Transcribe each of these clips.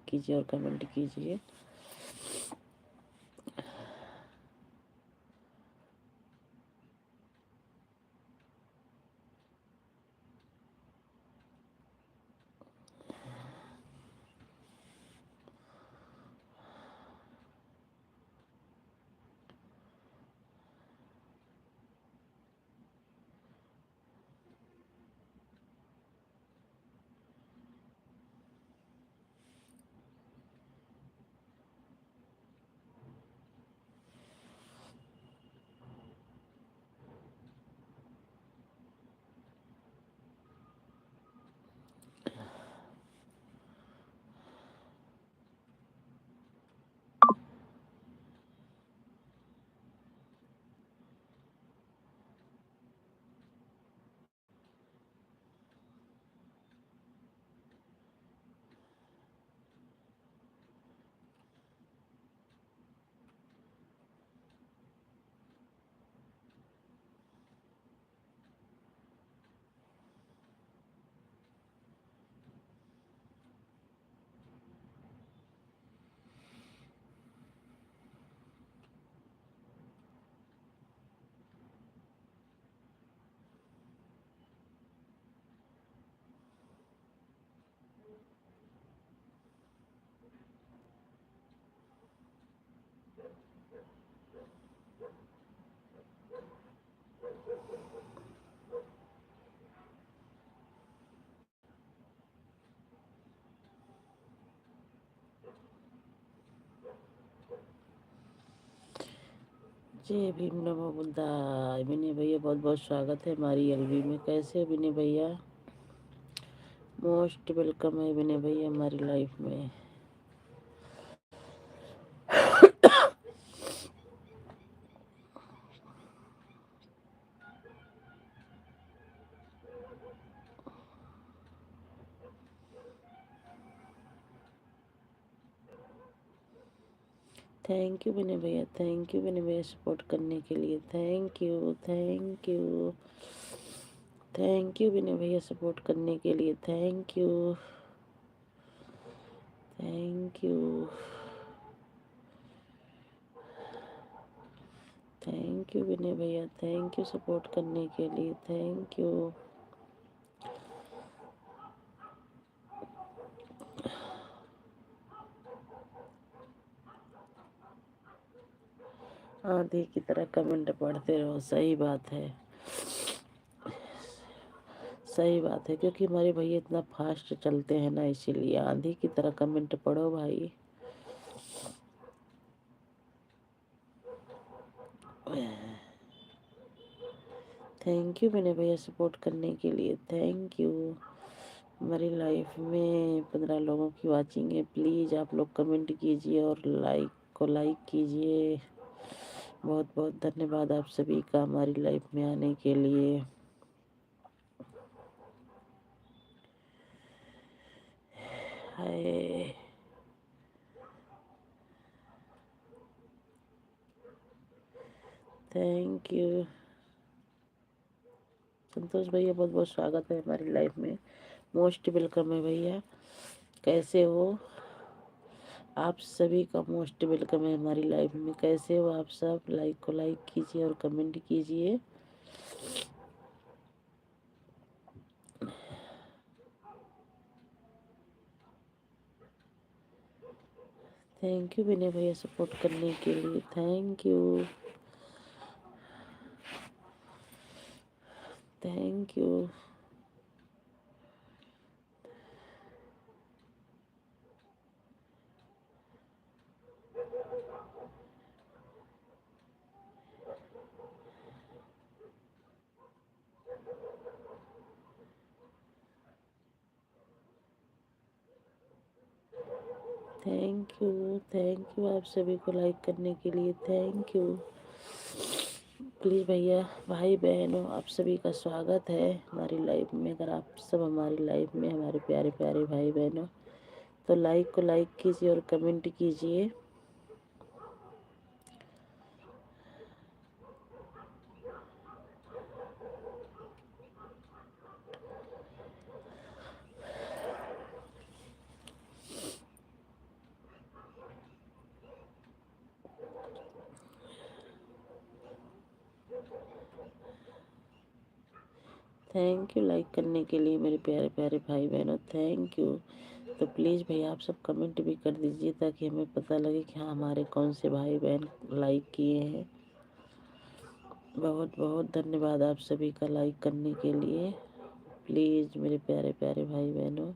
कीजिए और कमेंट कीजिए। जय भीम नमो बुद्धाय। विनय भैया बहुत बहुत स्वागत है हमारी एलवी में। कैसे हो विनय भैया? मोस्ट वेलकम है विनय भैया हमारी लाइफ में। थैंक यू विनय भैया, थैंक यू विनय भैया सपोर्ट करने के लिए। Thank you, thank you, thank you Vinay भैया सपोर्ट करने के लिए। Thank you, thank you, thank you Vinay भैया, थैंक यू सपोर्ट करने के लिए। Thank you. आंधी की तरह कमेंट पढ़ते रहो। सही बात है, सही बात है, क्योंकि हमारे भैया इतना फास्ट चलते हैं ना, इसीलिए आंधी की तरह कमेंट पढ़ो भाई। थैंक यू विनय भैया सपोर्ट करने के लिए। Thank you. हमारी लाइफ में 15 लोगों की वाचिंग है। प्लीज़ आप लोग कमेंट कीजिए और लाइक कीजिए। बहुत बहुत धन्यवाद आप सभी का हमारी लाइफ में आने के लिए। हाय, थैंक यू। संतोष भैया बहुत बहुत स्वागत है हमारी लाइफ में। मोस्ट वेलकम है भैया। कैसे हो आप सभी का मोस्ट वेलकम है हमारी लाइफ में। कैसे हो आप सब? लाइक कीजिए और कमेंट कीजिए। थैंक यू विनय भैया सपोर्ट करने के लिए। Thank you, thank you, thank you, thank you आप सभी को लाइक करने के लिए। Thank you. प्लीज़ भैया, भाई बहनों, आप सभी का स्वागत है हमारी लाइफ में। अगर आप सब हमारी लाइफ में हमारे प्यारे प्यारे भाई बहनों, तो लाइक कीजिए और कमेंट कीजिए। थैंक यू लाइक करने के लिए मेरे प्यारे प्यारे भाई बहनों, थैंक यू। तो प्लीज़ भैया आप सब कमेंट भी कर दीजिए ताकि हमें पता लगे कि हाँ हमारे कौन से भाई बहन लाइक किए हैं। बहुत बहुत धन्यवाद आप सभी का लाइक करने के लिए। प्लीज़ मेरे प्यारे प्यारे भाई बहनों।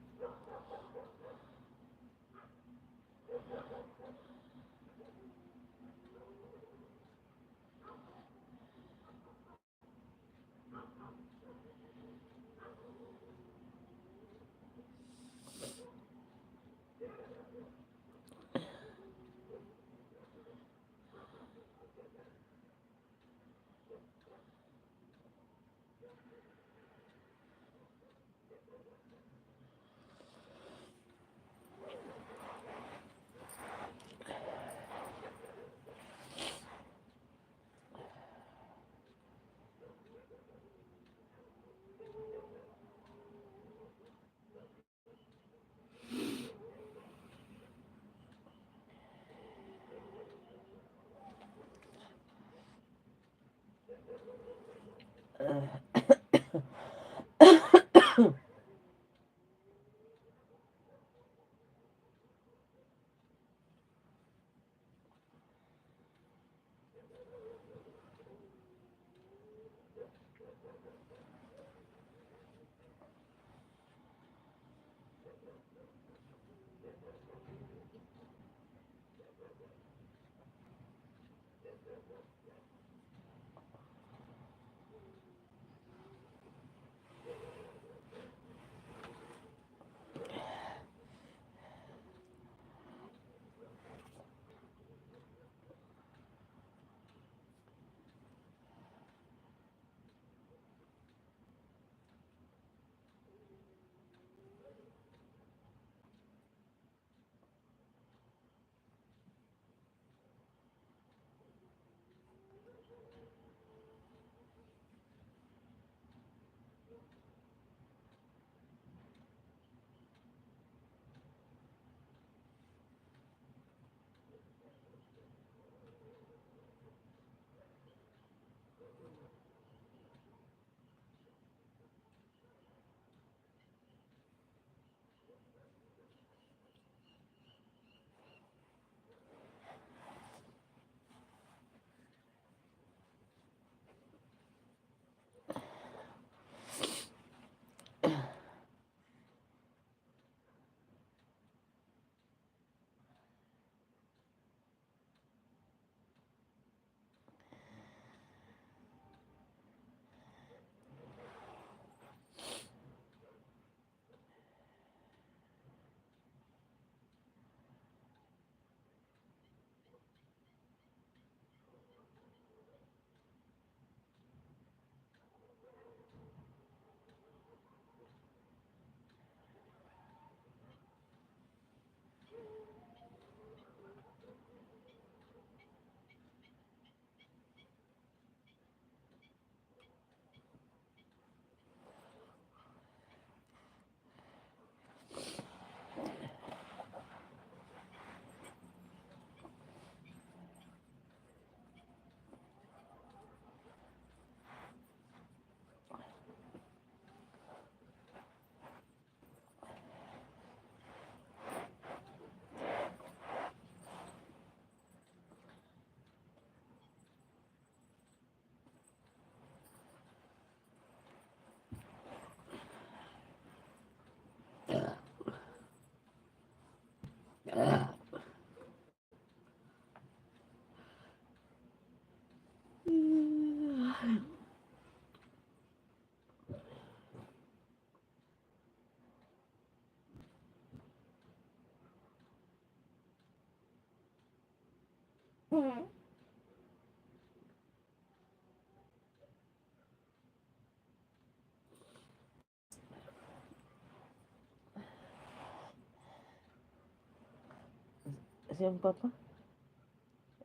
श्याम पापा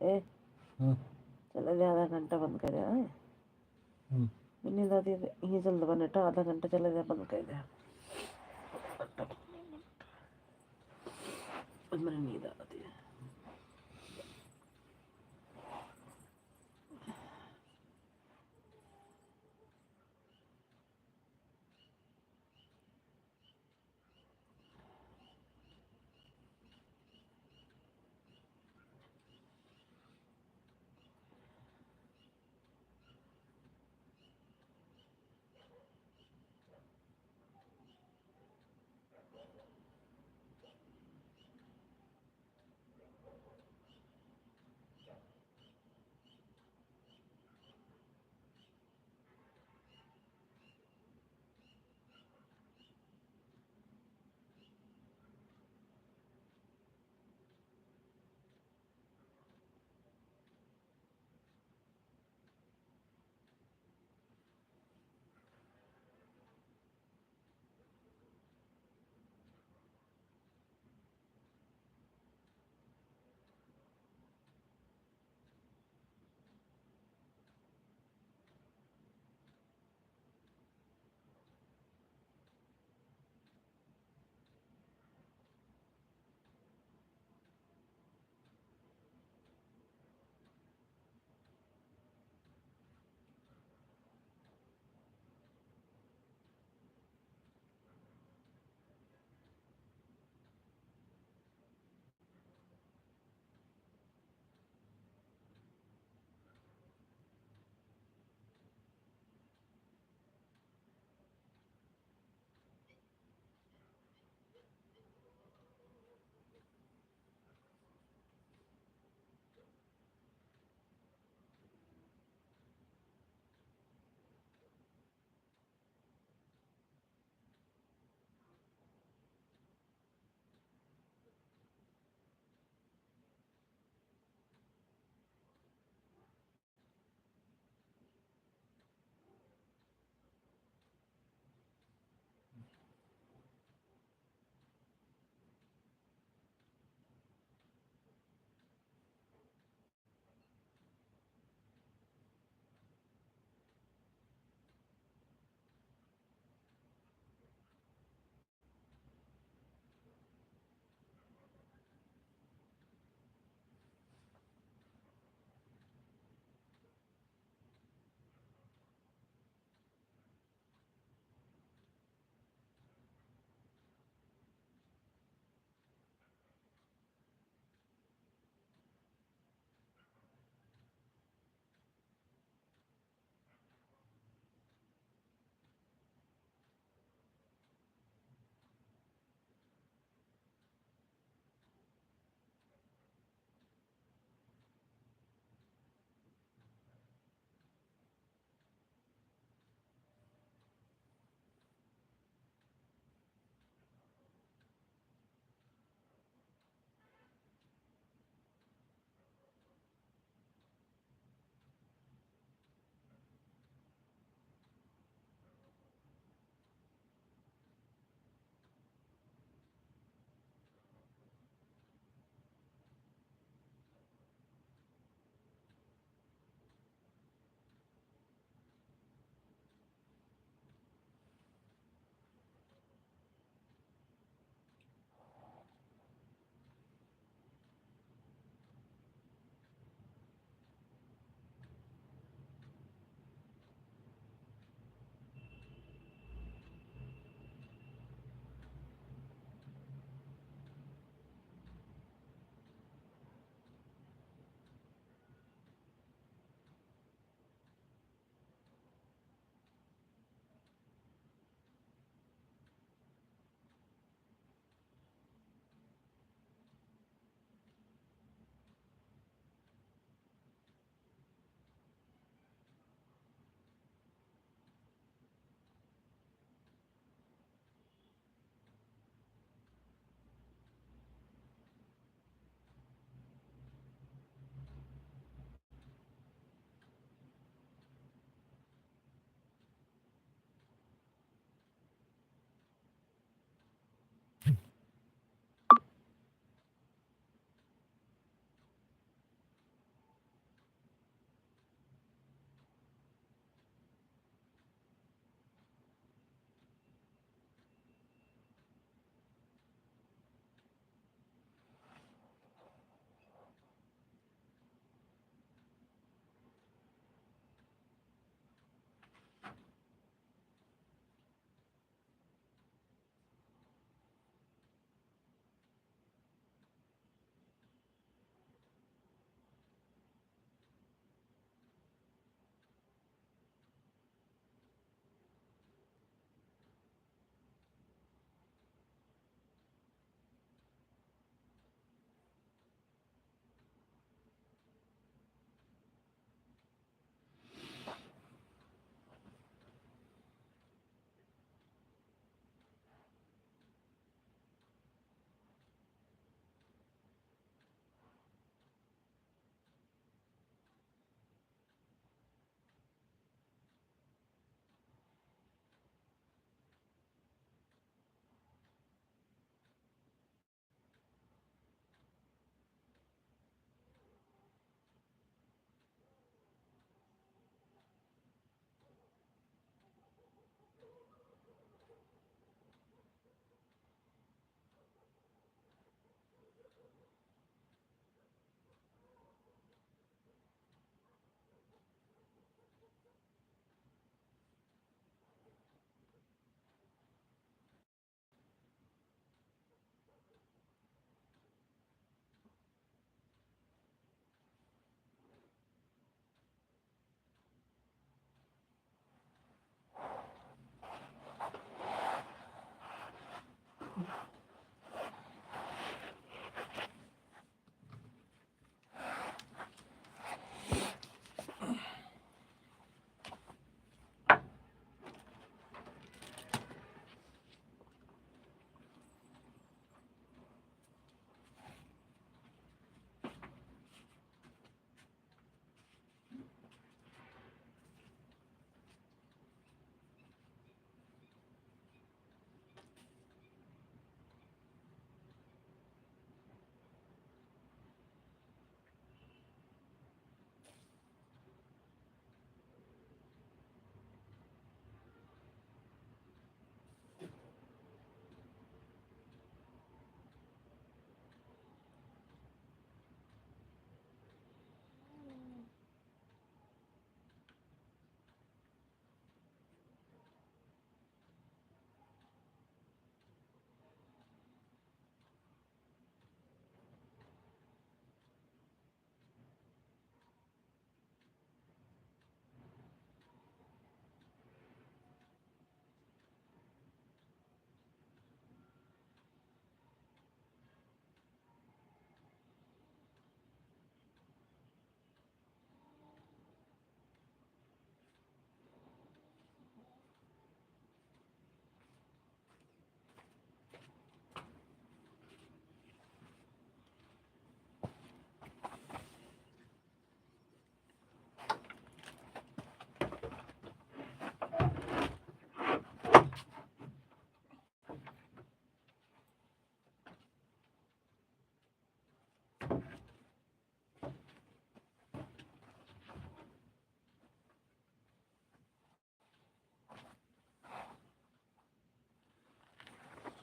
ए चला जा, आधा घंटा बंद कर है। नींद आती है ये चल दबा नेटा, आधा घंटा चला जा, बंद कर दे। मेरी नींद आती है।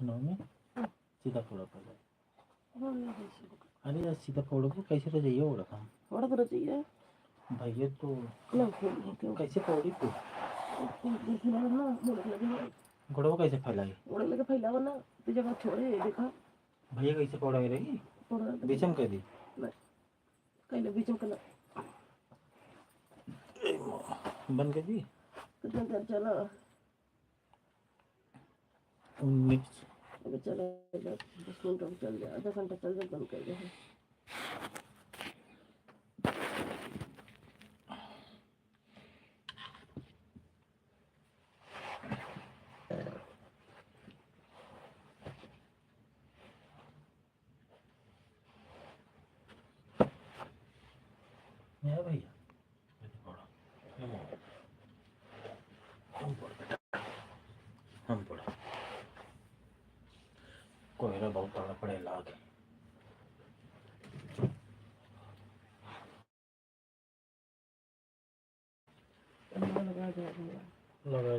सुनाओ में सीधा फोड़ा पहले। अरे यार सीधा फोड़ो को कैसे तो चाहिए वो रखा थोड़ा थोड़ा चाहिए भैया तो ना क्यों कैसे फोड़ी तू ना गुड़वा कैसे फैलाई उड़े लगे फैलावा ना तो जगह छोड़े देखा भैया कैसे फोड़ा रही थोड़ा बेचम कर दी कहीं बीचों का बन गई दी कितना देर चला 19 अभी चला 10 मिनट और चल जाए आधा घंटा चल जाए बंद कर दे भैया हम पढ़ा कोयरा बहुत बड़ा पड़े लाग लगा जाएगा लगा